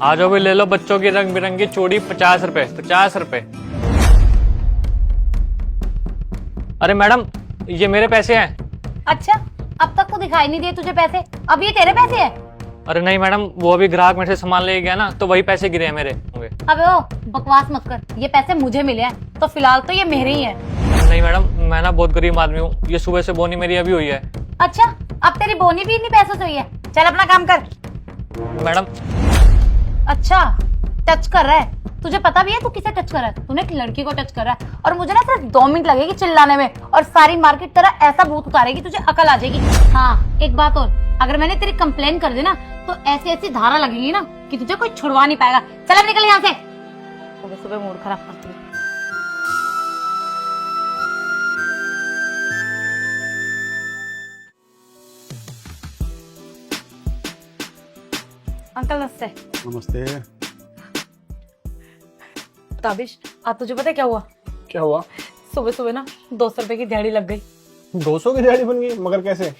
आ जाओ भी ले लो बच्चों की रंग बिरंगी चूड़ी 50 रुपए 50 रुपए। अरे मैडम ये मेरे पैसे हैं। अच्छा, अब तक तो दिखाई नहीं दिए तुझे पैसे, अब ये तेरे पैसे हैं? अरे नहीं मैडम, वो अभी ग्राहक मेरे से सामान ले गया ना, तो वही पैसे गिरे हैं मेरे होंगे। अबे ओ बकवास मत कर, ये पैसे मुझे मिले हैं तो फिलहाल तो ये मेरे ही हैं। नहीं मैडम, मैं ना बहुत गरीब आदमी हूँ, ये सुबह से बोनी मेरी अभी हुई है। अच्छा, अब तेरी बोनी भी इन्हीं पैसों से हुई है? चल अपना काम कर। मैडम अच्छा, टच कर रहा है? तुझे पता भी है तू किसे टच कर रहा है? तूने एक लड़की को टच कर रहा है और मुझे ना सिर्फ 2 मिनट लगेगी चिल्लाने में और सारी मार्केट तेरा ऐसा भूत उतारेगी तुझे अकल आ जाएगी। हाँ एक बात और, अगर मैंने तेरी कंप्लेन कर दी ना तो ऐसी ऐसी धारा लगेगी ना कि तुझे कोई छुड़वा नहीं पाएगा। चल अब निकल यहाँ से। सुबह सुबह मूड खराब करती है। अंकल नमस्ते। नमस्ते। ताबिश, आज तुझे पता है क्या हुआ? क्या हुआ? सुबह सुबह ना 200 रुपए की दिहाड़ी लग गई। 200 की दिहाड़ी बन गई? मगर कैसे?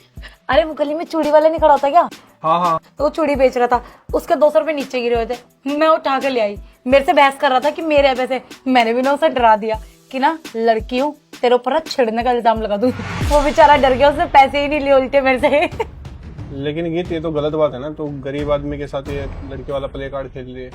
अरे वो गली में चूड़ी वाला नहीं खड़ा होता क्या? हाँ हाँ। तो वो चूड़ी बेच रहा था, उसके 200 रुपए नीचे गिरे हुए थे, मैं उठा कर ले आई। मेरे से बहस कर रहा था कि मेरे हैं पैसे। मैंने भी ना उसे डरा दिया कि ना लड़की हूँ, तेरे ऊपर ना छिड़ने का इल्जाम लगा दूं। वो बेचारा डर गया, उसने पैसे ही नहीं लिए उल्टे मेरे से। लेकिन गीत, ये तो गलत बात है ना, तो गरीब आदमी के साथ ये लड़के वाला प्ले कार्ड खेल लिए।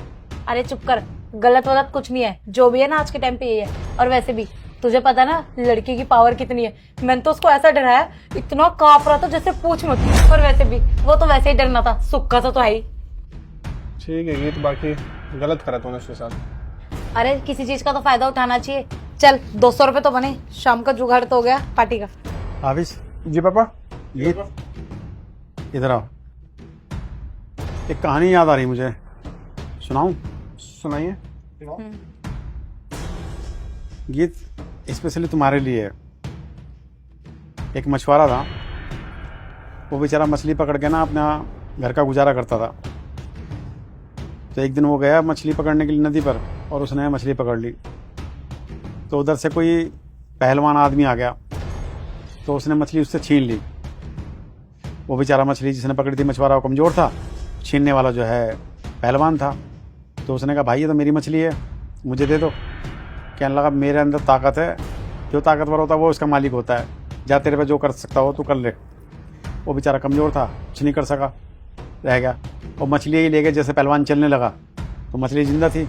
अरे चुप कर, गलत वलत कुछ नहीं है, जो भी है ना आज के टाइम पे ये है। और वैसे भी तुझे पता ना लड़की की पावर कितनी है। मैंने तो उसको ऐसा डराया, इतना कांप रहा था जैसे पूछ मत। और वैसे भी वो तो वैसे ही डरना था, सुक्का सा तो है ही। ठीक है गीत, बाकी गलत करा तूने उसके साथ। अरे किसी चीज का तो फायदा उठाना चाहिए। चल 200 रुपए तो बने, शाम का जुगाड़ तो हो गया पार्टी का। आविश जी पापा, ये इधर आओ। एक कहानी याद आ रही मुझे, सुनाऊं? सुनाइए। गीत स्पेशली तुम्हारे लिए है। एक मछुआरा था, वो बेचारा मछली पकड़ के ना अपना घर का गुजारा करता था। तो एक दिन वो गया मछली पकड़ने के लिए नदी पर और उसने मछली पकड़ ली। तो उधर से कोई पहलवान आदमी आ गया, तो उसने मछली उससे छीन ली। वो बेचारा मछली जिसने पकड़ी थी मछुआरा वो कमज़ोर था, छीनने वाला जो है पहलवान था। तो उसने कहा भाई ये तो मेरी मछली है, मुझे दे दो। कहने लगा मेरे अंदर ताकत है, जो ताकतवर होता है वो उसका मालिक होता है, जा तेरे पे जो कर सकता हो तू कर ले। वो बेचारा कमज़ोर था, कुछ नहीं कर सका, रह गया। और मछली ही ले गए। जैसे पहलवान चलने लगा तो मछली जिंदा थी।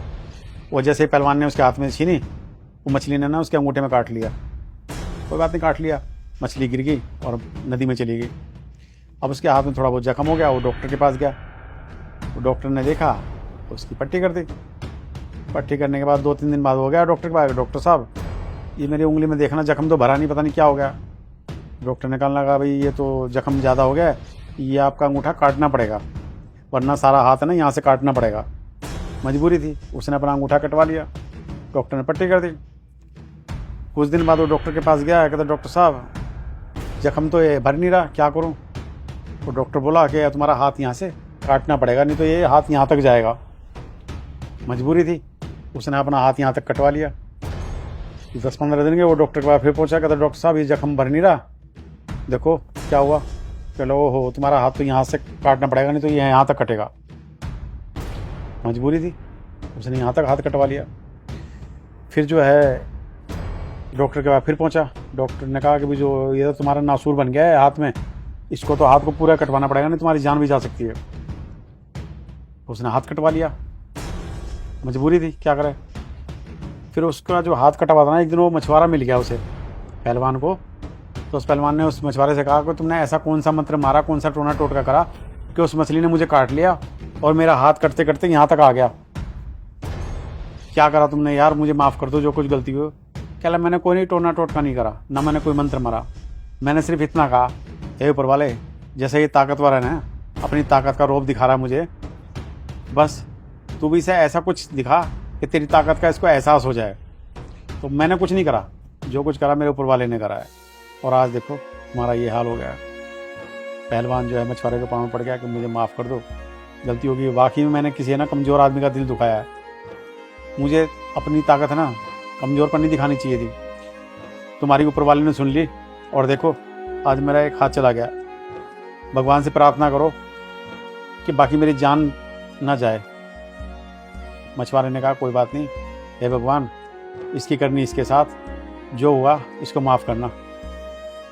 वो जैसे ही पहलवान ने उसके हाथ में छीनी, वो मछली ने ना उसके अंगूठे में काट लिया। कोई बात नहीं, काट लिया, मछली गिर गई और नदी में चली गई। अब उसके हाथ में थोड़ा बहुत जख्म हो गया, वो डॉक्टर के पास गया। वो डॉक्टर ने देखा, उसकी पट्टी कर दी। पट्टी करने के बाद 2-3 दिन बाद हो गया डॉक्टर के पास, डॉक्टर साहब ये मेरी उंगली में देखना जख्म तो भरा नहीं, पता नहीं क्या हो गया। डॉक्टर ने कहने लगा भाई ये तो जख्म ज़्यादा हो गया है, ये आपका अंगूठा काटना पड़ेगा, वरना सारा हाथ है ना यहाँ से काटना पड़ेगा। मजबूरी थी, उसने अपना अंगूठा कटवा लिया। डॉक्टर ने पट्टी कर दी। कुछ दिन बाद वो डॉक्टर के पास गया, कहता डॉक्टर साहब जख्म तो ये भर नहीं रहा, क्या करूँ? तो डॉक्टर बोला कि तुम्हारा हाथ यहाँ से काटना पड़ेगा, नहीं तो ये हाथ यहाँ तक जाएगा। मजबूरी थी, उसने अपना हाथ यहाँ तक कटवा लिया। 10-15 दिन के वो डॉक्टर के पास फिर पहुंचा, कहता डॉक्टर साहब ये जख्म भर नहीं रहा, देखो क्या हुआ। चलो हो तुम्हारा हाथ तो यहाँ से काटना पड़ेगा, नहीं तो ये यहाँ तक कटेगा। मजबूरी थी, उसने यहाँ तक हाथ कटवा लिया। फिर जो है डॉक्टर के पास फिर पहुंचा। डॉक्टर ने कहा कि भाई जो ये तो तुम्हारा नासूर बन गया है हाथ में, इसको तो हाथ को पूरा कटवाना पड़ेगा, नहीं तुम्हारी जान भी जा सकती है। उसने हाथ कटवा लिया, मजबूरी थी, क्या करे। फिर उसका जो हाथ कटवा था ना, एक दिन वो मछुआरा मिल गया उसे, पहलवान को। तो उस पहलवान ने उस मछुआरे से कहा कि तुमने ऐसा कौन सा मंत्र मारा, कौन सा टोना टोटका करा कि उस मछली ने मुझे काट लिया और मेरा हाथ कटते कटते यहाँ तक आ गया। क्या करा तुमने यार, मुझे माफ़ कर दो जो कुछ गलती हो। कह ला मैंने कोई नहीं टोना टोटका नहीं करा, ना मैंने कोई मंत्र मारा, मैंने सिर्फ इतना कहा हे ऊपर वाले, जैसे ये ताकतवर है ना, अपनी ताकत का रौब दिखा रहा है मुझे, बस तू भी इसे ऐसा कुछ दिखा कि तेरी ताकत का इसको एहसास हो जाए। तो मैंने कुछ नहीं करा, जो कुछ करा मेरे ऊपर वाले ने करा है। और आज देखो तुम्हारा ये हाल हो गया। पहलवान जो है मछुआरे के पाँव में पड़ गया कि मुझे माफ़ कर दो, गलती होगी। वाकई में मैंने किसी ना कमज़ोर आदमी का दिल दुखाया है। मुझे अपनी ताकत है ना कमज़ोर पर नहीं दिखानी चाहिए थी। तुम्हारी ऊपर वाले ने सुन ली और देखो आज मेरा एक हाथ चला गया। भगवान से प्रार्थना करो कि बाकी मेरी जान ना जाए। मछुआरे ने कहा कोई बात नहीं, हे भगवान इसकी करनी इसके साथ, जो हुआ इसको माफ़ करना।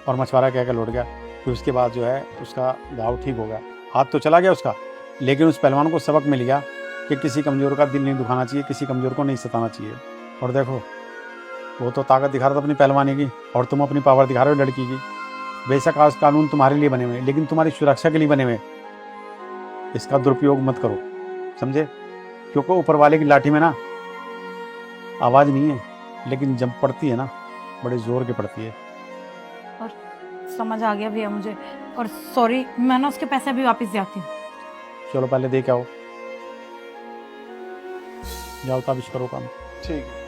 और मछुआरा कह कर लौट गया। फिर उसके बाद जो है उसका घाव ठीक हो गया, हाथ तो चला गया उसका, लेकिन उस पहलवान को सबक मिल गया कि किसी कमज़ोर का दिल नहीं दुखाना चाहिए, किसी कमज़ोर को नहीं सताना चाहिए। और देखो वो तो ताकत दिखा रहा था अपनी पहलवानी की, और तुम अपनी पावर दिखा रहे हो लड़की की। बेशक आज कानून तुम्हारे लिए बने हुए हैं, लेकिन तुम्हारी सुरक्षा के लिए बने हुए हैं। इसका दुरुपयोग मत करो, समझे? क्योंकि ऊपर वाले की लाठी में ना आवाज़ नहीं है, लेकिन जब पड़ती है ना बड़े ज़ोर की पड़ती है। और समझ आ गया भैया मुझे, और सॉरी, मैं ना उसके पैसे अभी वापस दे आती हूँ। चलो पहले देख आओ, जाओ ताबिश करो काम। ठीक है।